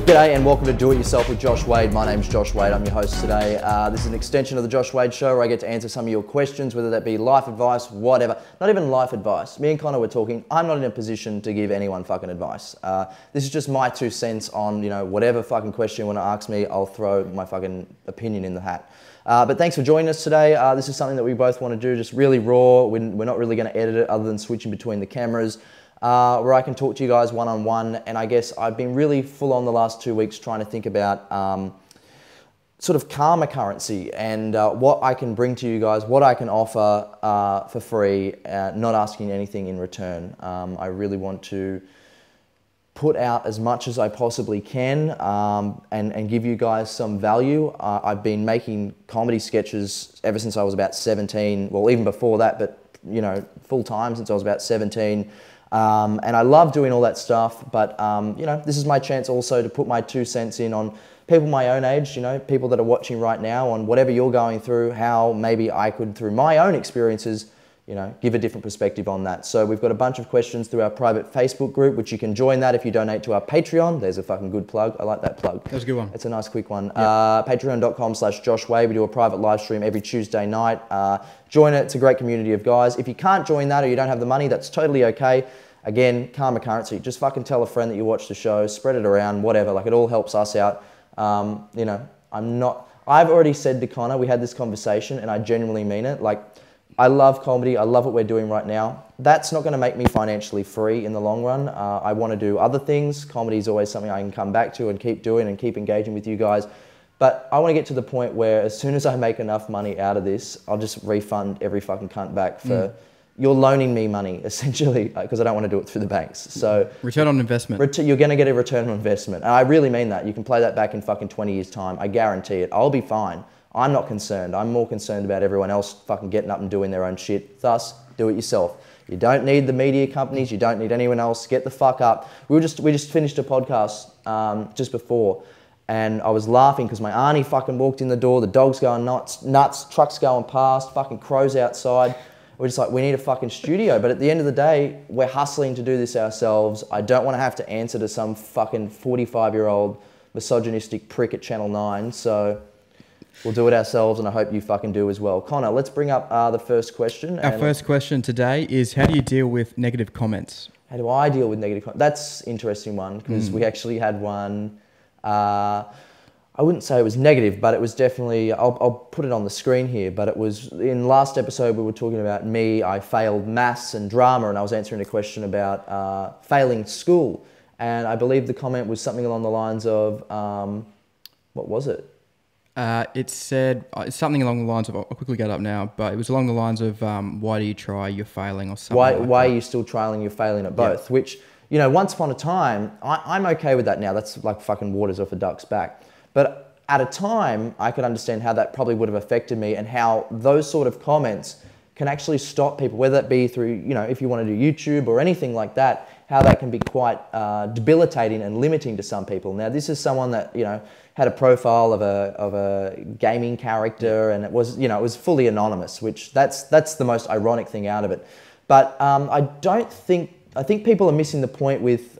G'day and welcome to Do It Yourself with Josh Wade. My name's Josh Wade, I'm your host today. This is an extension of the Josh Wade Show where I get to answer some of your questions, whether that be life advice, whatever. Not even life advice. Me and Connor were talking, I'm not in a position to give anyone fucking advice. This is just my 2 cents on, whatever fucking question you want to ask me, I'll throw my fucking opinion in the hat. But thanks for joining us today. This is something that we both want to do, just really raw. We're not really going to edit it other than switching between the cameras. Where I can talk to you guys one-on-one, and I guess I've been really full on the last 2 weeks trying to think about sort of karma currency and what I can bring to you guys, what I can offer for free, not asking anything in return. I really want to put out as much as I possibly can and give you guys some value. I've been making comedy sketches ever since I was about 17, well even before that, but full time since I was about 17. And I love doing all that stuff, but this is my chance also to put my 2 cents in on people my own age, people that are watching right now, on whatever you're going through, how maybe I could, through my own experiences, give a different perspective on that. So we've got a bunch of questions through our private Facebook group, which you can join that if you donate to our Patreon. There's a fucking good plug. I like that plug. That was a good one. It's a nice quick one. Yep. Patreon.com/Josh Wade. We do a private live stream every Tuesday night. Join it. It's a great community of guys. If you can't join that or you don't have the money, that's totally okay. Again, karma currency. Just fucking tell a friend that you watch the show, spread it around, whatever. Like, it all helps us out. I've already said to Connor, we had this conversation and I genuinely mean it. Like, I love comedy. I love what we're doing right now. That's not going to make me financially free in the long run. I want to do other things. Comedy is always something I can come back to and keep doing and keep engaging with you guys. But I want to get to the point where as soon as I make enough money out of this, I'll just refund every fucking cunt back for... You're loaning me money, essentially, because I don't want to do it through the banks. So return on investment. You're going to get a return on investment. And I really mean that. You can play that back in fucking 20 years' time. I guarantee it. I'll be fine. I'm not concerned. I'm more concerned about everyone else fucking getting up and doing their own shit. Thus, do it yourself. You don't need the media companies. You don't need anyone else. Get the fuck up. We just finished a podcast just before, and I was laughing because my auntie fucking walked in the door. The dog's going nuts. Trucks going past. Fucking crows outside. We're just like, we need a fucking studio. But at the end of the day, we're hustling to do this ourselves. I don't want to have to answer to some fucking 45-year-old misogynistic prick at Channel 9. So we'll do it ourselves, and I hope you fucking do as well. Connor, let's bring up the first question. Our first question today is, how do you deal with negative comments? How do I deal with negative comments? That's an interesting one, because we actually had one... I wouldn't say it was negative, but it was definitely, I'll put it on the screen here, but it was, in last episode we were talking about me, I failed maths and drama, and I was answering a question about failing school. And I believe the comment was something along the lines of, what was it? It said, it's something along the lines of, I'll quickly get it up now, but it was along the lines of, why do you try, you're failing, or something Why are you still trialing, you're failing at both? Yeah. Which, once upon a time, I'm okay with that now. That's like fucking waters off a duck's back. But at a time, I could understand how that probably would have affected me and how those sort of comments can actually stop people, whether that be through, if you want to do YouTube or anything like that, how that can be quite debilitating and limiting to some people. Now, this is someone that, had a profile of a gaming character, and it was, it was fully anonymous, which that's the most ironic thing out of it. But I think people are missing the point with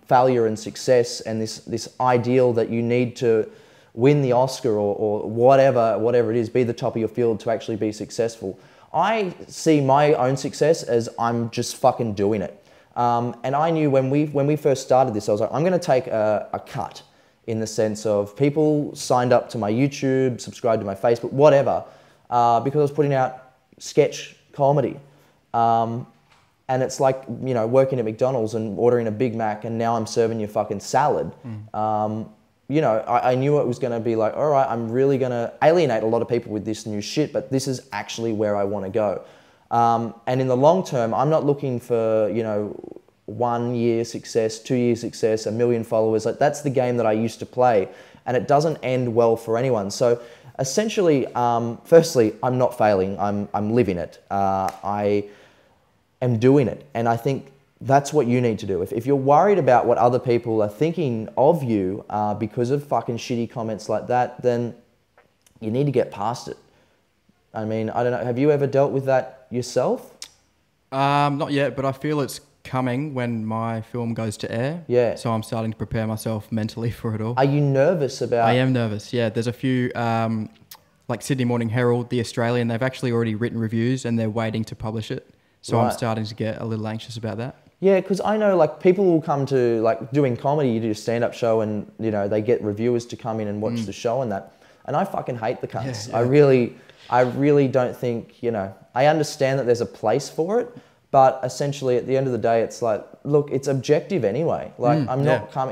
failure and success and this ideal that you need to win the Oscar or whatever it is, be the top of your field to actually be successful. I see my own success as I'm just fucking doing it. And I knew when we first started this, I was like, I'm going to take a cut in the sense of people signed up to my YouTube, subscribed to my Facebook, whatever, because I was putting out sketch comedy. And it's like, working at McDonald's and ordering a Big Mac and now I'm serving you fucking salad. I knew it was going to be like, all right, I'm really going to alienate a lot of people with this new shit, but this is actually where I want to go. And in the long term, I'm not looking for, 1 year success, 2 year success, 1 million followers. Like, that's the game that I used to play, and it doesn't end well for anyone. So essentially, firstly, I'm not failing. I'm living it. I am doing it. And I think that's what you need to do. If you're worried about what other people are thinking of you because of fucking shitty comments like that, then you need to get past it. I mean, I don't know. Have you ever dealt with that yourself? Not yet, but I feel it's coming when my film goes to air. Yeah. So I'm starting to prepare myself mentally for it all. Are you nervous about... I am nervous, yeah. There's a few, like Sydney Morning Herald, The Australian, they've actually already written reviews and they're waiting to publish it. So I'm starting to get a little anxious about that. Yeah, because I know like people will come to like doing comedy, you do a stand-up show and they get reviewers to come in and watch the show and that. And I fucking hate the cunts. Yeah. I really don't think, I understand that there's a place for it, but essentially at the end of the day, it's like, look, it's objective anyway. Like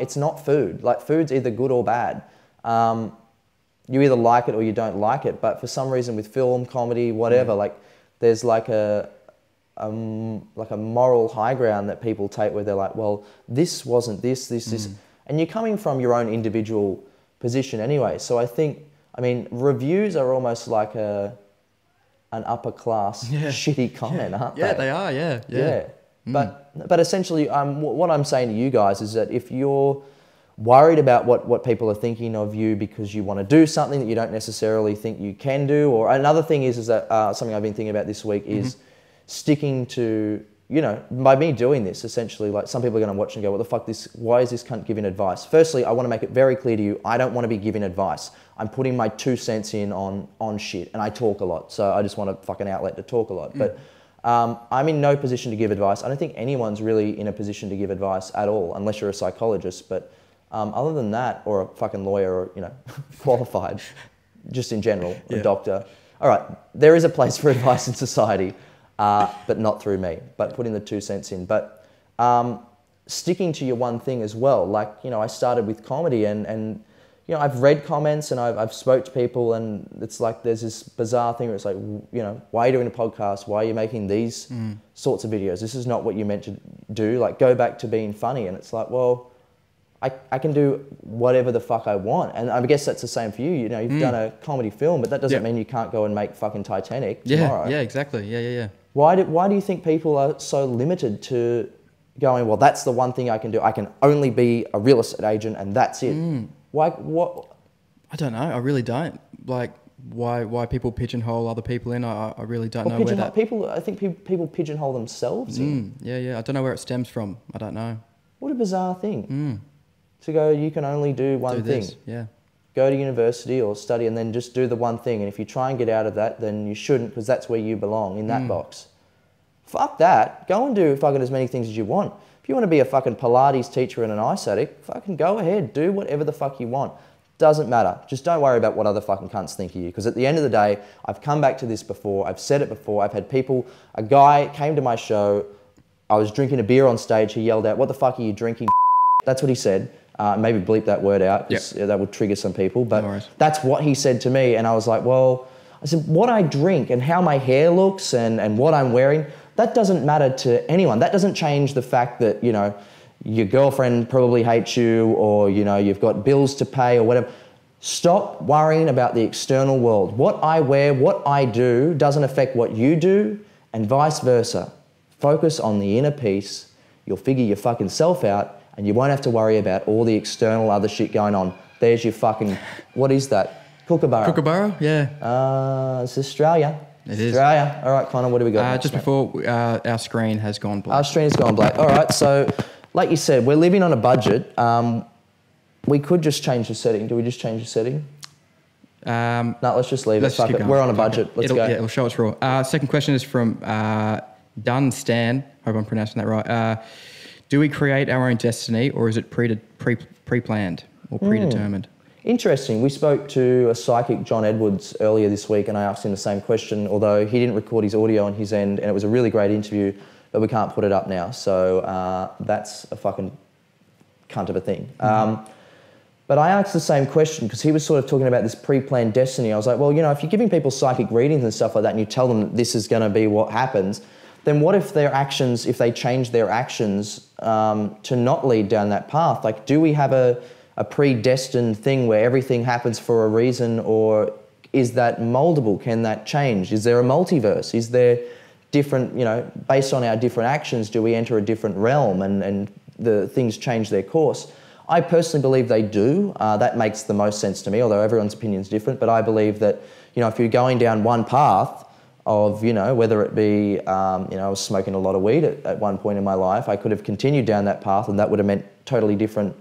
it's not food. Like food's either good or bad. You either like it or you don't like it. But for some reason with film, comedy, whatever, like there's like a moral high ground that people take where they're like, well, this wasn't this. And you're coming from your own individual position anyway. So I think, reviews are almost like an upper class shitty comment, aren't they? Yeah, they are, yeah. But essentially, what I'm saying to you guys is that if you're worried about what people are thinking of you because you want to do something that you don't necessarily think you can do, or another thing is that something I've been thinking about this week is sticking to, by me doing this, essentially, like some people are going to watch and go, what the fuck, why is this cunt giving advice? Firstly, I want to make it very clear to you, I don't want to be giving advice. I'm putting my 2 cents in on shit, and I talk a lot, so I just want a fucking outlet to talk a lot. But I'm in no position to give advice. I don't think anyone's really in a position to give advice at all, unless you're a psychologist. But other than that, or a fucking lawyer, or, qualified, just in general, a doctor. All right, there is a place for advice in society. But not through me, but putting the 2 cents in. But sticking to your one thing as well. Like, I started with comedy and I've read comments and I've spoke to people and it's like there's this bizarre thing where it's like, why are you doing a podcast? Why are you making these sorts of videos? This is not what you meant to do. Like, go back to being funny. And it's like, well, I can do whatever the fuck I want. And I guess that's the same for you. You've done a comedy film, but that doesn't mean you can't go and make fucking Titanic tomorrow. Yeah, exactly. Yeah. Why do you think people are so limited to going, well, that's the one thing I can do. I can only be a real estate agent and that's it. Why? What? I don't know. I really don't. Like, why people pigeonhole other people in, I really don't know where that... I think people pigeonhole themselves in. Yeah. I don't know where it stems from. I don't know. What a bizarre thing. To go, you can only do one thing. Yeah. Go to university or study and then just do the one thing. And if you try and get out of that, then you shouldn't, because that's where you belong, in that box. Fuck that. Go and do fucking as many things as you want. If you want to be a fucking Pilates teacher and an ice addict, fucking go ahead. Do whatever the fuck you want. Doesn't matter. Just don't worry about what other fucking cunts think of you. Because at the end of the day, I've come back to this before. I've said it before. I've had people... A guy came to my show. I was drinking a beer on stage. He yelled out, "What the fuck are you drinking?" That's what he said. Maybe bleep that word out because that would trigger some people. But that's what he said to me. And I was like, well, I said, what I drink and how my hair looks and what I'm wearing, that doesn't matter to anyone. That doesn't change the fact that, your girlfriend probably hates you or, you've got bills to pay or whatever. Stop worrying about the external world. What I wear, what I do doesn't affect what you do and vice versa. Focus on the inner peace. You'll figure your fucking self out. And you won't have to worry about all the external other shit going on. There's your fucking... What is that? Kookaburra. Kookaburra, yeah. It's Australia. It is. Australia. All right, Connor, what do we got? Just before our screen has gone black. Our screen has gone black. All right, so like you said, we're living on a budget. We could just change the setting. Do we just change the setting? No, let's just leave it. Fuck it. We're on a budget. Let's go. Yeah, it'll show us raw. Second question is from Dun Stan. Hope I'm pronouncing that right. Do we create our own destiny or is it pre-planned or predetermined? Interesting. We spoke to a psychic, John Edwards, earlier this week and I asked him the same question, although he didn't record his audio on his end and it was a really great interview, but we can't put it up now. So that's a fucking cunt of a thing. But I asked the same question because he was sort of talking about this pre-planned destiny. I was like, well, if you're giving people psychic readings and stuff like that and you tell them that this is going to be what happens, then what if their actions, if they change their actions to not lead down that path? Like, do we have a predestined thing where everything happens for a reason, or is that moldable? Can that change? Is there a multiverse? Is there different, based on our different actions, do we enter a different realm and the things change their course? I personally believe they do. That makes the most sense to me, although everyone's opinion is different. But I believe that, if you're going down one path of, you know, whether it be, you know, I was smoking a lot of weed at one point in my life. I could have continued down that path, and that would have meant totally different,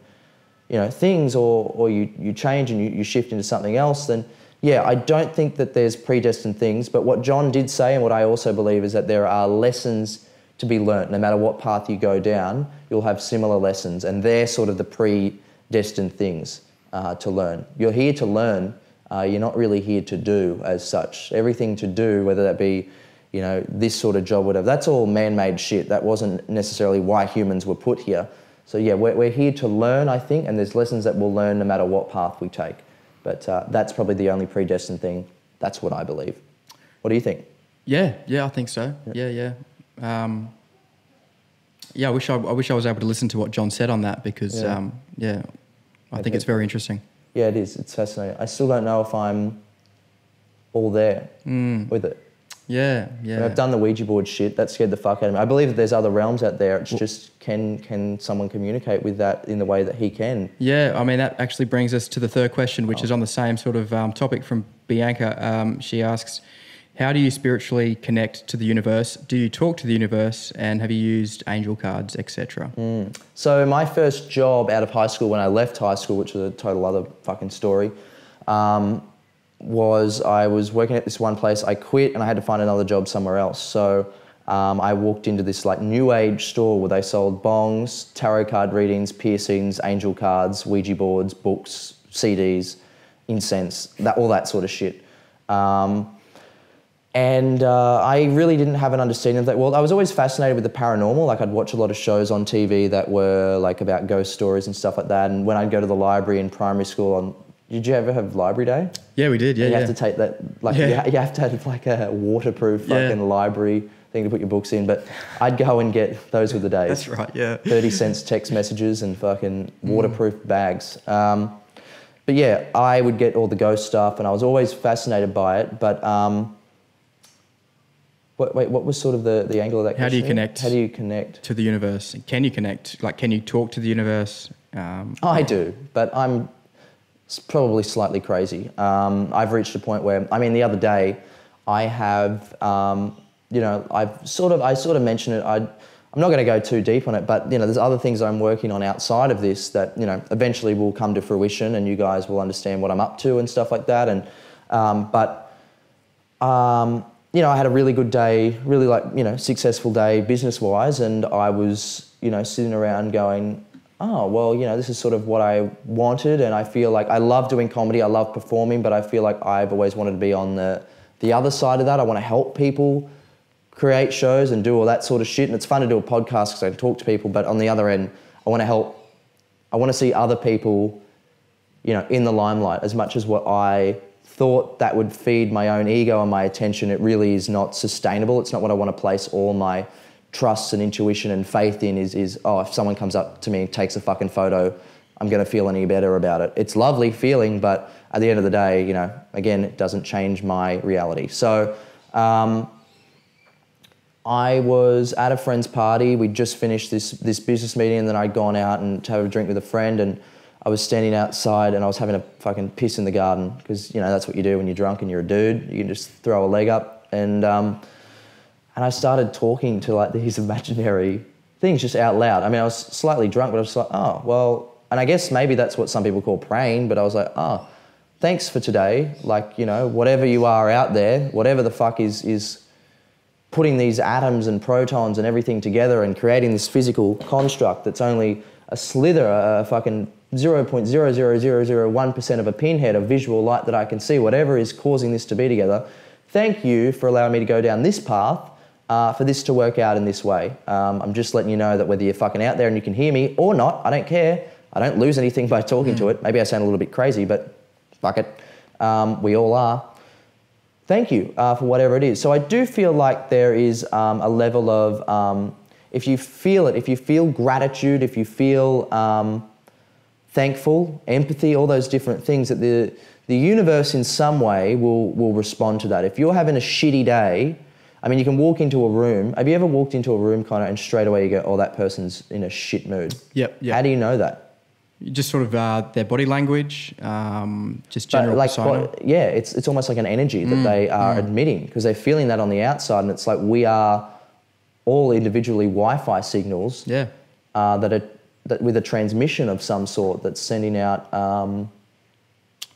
you know, things, or you change and you shift into something else. Then, yeah, I don't think that there's predestined things. But what John did say, and what I also believe, is that there are lessons to be learnt. No matter what path you go down, you'll have similar lessons, and they're sort of the predestined things to learn. You're here to learn. You're not really here to do as such. Everything to do, whether that be, you know, this sort of job, whatever, that's all man-made shit. That wasn't necessarily why humans were put here. So yeah, we're here to learn, I think, and there's lessons that we'll learn no matter what path we take. But that's probably the only predestined thing. That's what I believe. What do you think? Yeah, I think so. Yeah. I wish I was able to listen to what John said on that, because I think it's very interesting. Yeah, it is. It's fascinating. I still don't know if I'm all there with it. Yeah. And I've done the Ouija board shit. That scared the fuck out of me. I believe that there's other realms out there. It's just, can someone communicate with that in the way that he can? Yeah, I mean, that actually brings us to the third question, which is on the same sort of topic from Bianca. She asks, how do you spiritually connect to the universe? Do you talk to the universe? And have you used angel cards, etc.? So my first job out of high school, when I left high school, which is a total other fucking story, was I was working at this one place. I quit and I had to find another job somewhere else. So I walked into this like new age store where they sold bongs, tarot card readings, piercings, angel cards, Ouija boards, books, CDs, incense, all that sort of shit. And I really didn't have an understanding of that world. I was always fascinated with the paranormal. Like, I'd watch a lot of shows on TV that were like about ghost stories and stuff like that. And when I'd go to the library in primary school, did you ever have library day? Yeah, we did. Yeah, you have to take that, like, you have to have like a waterproof fucking library thing to put your books in. But I'd go and get, those were the days. That's right, yeah. 30 cents text messages and fucking waterproof bags. But yeah, I would get all the ghost stuff and I was always fascinated by it. But what was sort of the angle of that question? How do you connect? How do you connect to the universe? Can you connect? Like, can you talk to the universe? I do, but I'm probably slightly crazy. I've reached a point where, I mean, the other day, I have, you know, I sort of mentioned it. I'm not going to go too deep on it, but, you know, there's other things I'm working on outside of this that, you know, eventually will come to fruition and you guys will understand what I'm up to and stuff like that. And, you know, I had a really good day, really like, you know, successful day business-wise, and I was, you know, sitting around going, oh, well, you know, this is sort of what I wanted, and I feel like I love doing comedy, I love performing, but I feel like I've always wanted to be on the other side of that. I want to help people create shows and do all that sort of shit, and it's fun to do a podcast because I can talk to people, but on the other end, I want to see other people, you know, in the limelight as much as what I thought that would feed my own ego and my attention. It really is not sustainable. It's not what I want to place all my trust and intuition and faith in is if someone comes up to me and takes a fucking photo, I'm going to feel any better about it. It's lovely feeling, but at the end of the day, you know, again, it doesn't change my reality. So I was at a friend's party. We'd just finished this business meeting, and then I'd gone out and to have a drink with a friend, and I was standing outside and I was having a fucking piss in the garden because, you know, that's what you do when you're drunk and you're a dude. You can just throw a leg up. And I started talking to like these imaginary things just out loud. I mean, I was slightly drunk, but I was like, oh, well, and I guess maybe that's what some people call praying, but I was like, oh, thanks for today. Like, you know, whatever you are out there, whatever the fuck is putting these atoms and protons and everything together and creating this physical construct that's only a slither, a fucking 0.00001% of a pinhead of visual light that I can see, whatever is causing this to be together. Thank you for allowing me to go down this path, for this to work out in this way. I'm just letting you know that whether you're fucking out there and you can hear me or not, I don't care. I don't lose anything by talking to it. Maybe I sound a little bit crazy, but fuck it. We all are. Thank you for whatever it is. So I do feel like there is a level of, if you feel it, if you feel gratitude, if you feel thankful, empathy, all those different things, that the universe in some way will respond to that. If you're having a shitty day, I mean, you can walk into a room. Have you ever walked into a room, Connor, and straight away you go, oh, that person's in a shit mood? Yep. How do you know that? Just sort of their body language, just general persona. Yeah, it's almost like an energy that they are admitting, because they're feeling that on the outside, and it's like we are all individually Wi-Fi signals that with a transmission of some sort that's sending out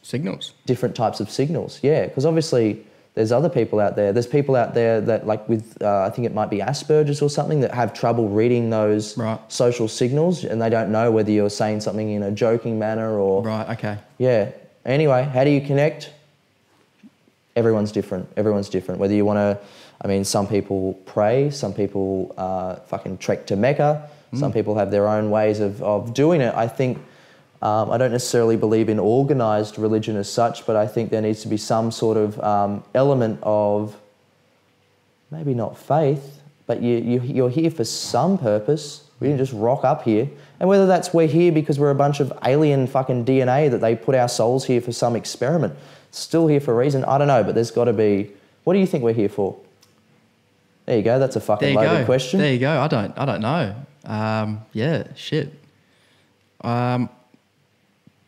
signals, different types of signals. Yeah, because obviously there's other people out there. There's people out there that like with, I think it might be Asperger's or something, that have trouble reading those social signals, and they don't know whether you're saying something in a joking manner or... Right, okay. Yeah. Anyway, how do you connect? Everyone's different. Everyone's different. Whether you want to... I mean, some people pray, some people fucking trek to Mecca, some people have their own ways of doing it. I think... I don't necessarily believe in organised religion as such, but I think there needs to be some sort of element of, maybe not faith, but you're here for some purpose. We didn't just rock up here. And whether that's we're here because we're a bunch of alien fucking DNA that they put our souls here for some experiment, still here for a reason, I don't know, but there's got to be... What do you think we're here for? There you go, that's a fucking loaded question. There you go, I don't know. Yeah, shit.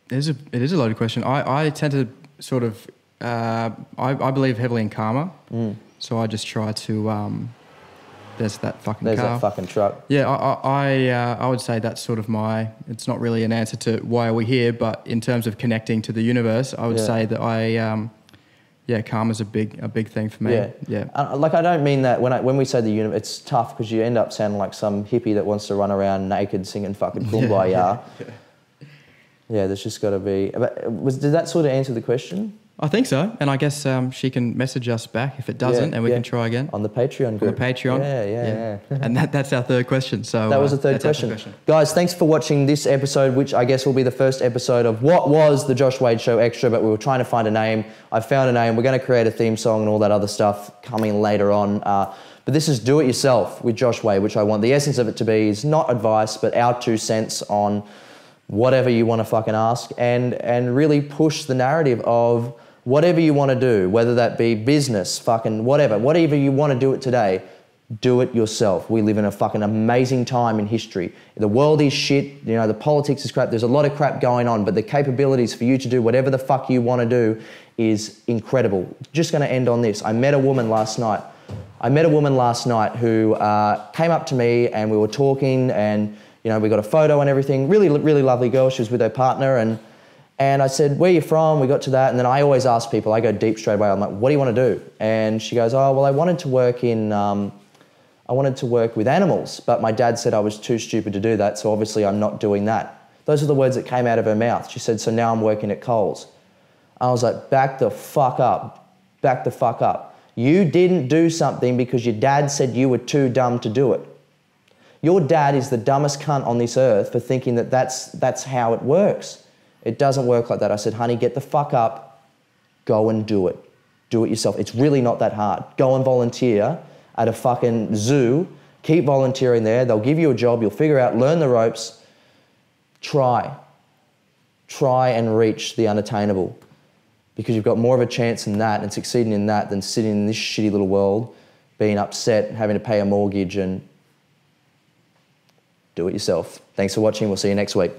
It is a loaded question. I tend to sort of, I believe heavily in karma. So I just try to, there's that fucking car. There's that fucking truck. Yeah, I would say that's sort of it's not really an answer to why are we here, but in terms of connecting to the universe, I would say that karma's a big thing for me. Yeah. Like, I don't mean that when we say the universe, it's tough because you end up sounding like some hippie that wants to run around naked singing fucking Kumbaya. Yeah, there's just got to be... Did that sort of answer the question? I think so. And I guess she can message us back if it doesn't, and we can try again. On the Patreon group. On the Patreon. Yeah. And that's our third question. So that was the third question. Guys, thanks for watching this episode, which I guess will be the first episode of what was the Josh Wade Show Extra, but we were trying to find a name. I found a name. We're going to create a theme song and all that other stuff coming later on. But this is Do It Yourself with Josh Wade, which I want the essence of it to be is not advice, but our 2 cents on whatever you want to fucking ask, and really push the narrative of whatever you want to do, whether that be business, fucking whatever you want to do it today, do it yourself. We live in a fucking amazing time in history. The world is shit, the politics is crap, there's a lot of crap going on, but the capabilities for you to do whatever the fuck you want to do is incredible. Just going to end on this. I met a woman last night who came up to me and we were talking, and we got a photo and everything. Really, really lovely girl. She was with her partner, and I said, "Where are you from?" We got to that, and then I always ask people. I go deep straight away. I'm like, "What do you want to do?" And she goes, "Oh, well, I wanted to work with animals, but my dad said I was too stupid to do that, so obviously I'm not doing that." Those are the words that came out of her mouth. She said, "So now I'm working at Coles." I was like, "Back the fuck up. Back the fuck up. You didn't do something because your dad said you were too dumb to do it. Your dad is the dumbest cunt on this earth for thinking that that's how it works. It doesn't work like that." I said, "Honey, get the fuck up, go and do it. Do it yourself. It's really not that hard. Go and volunteer at a fucking zoo. Keep volunteering there. They'll give you a job. You'll figure out, learn the ropes. Try and reach the unattainable, because you've got more of a chance in that and succeeding in that than sitting in this shitty little world, being upset, having to pay a mortgage, and do it yourself." Thanks for watching. We'll see you next week.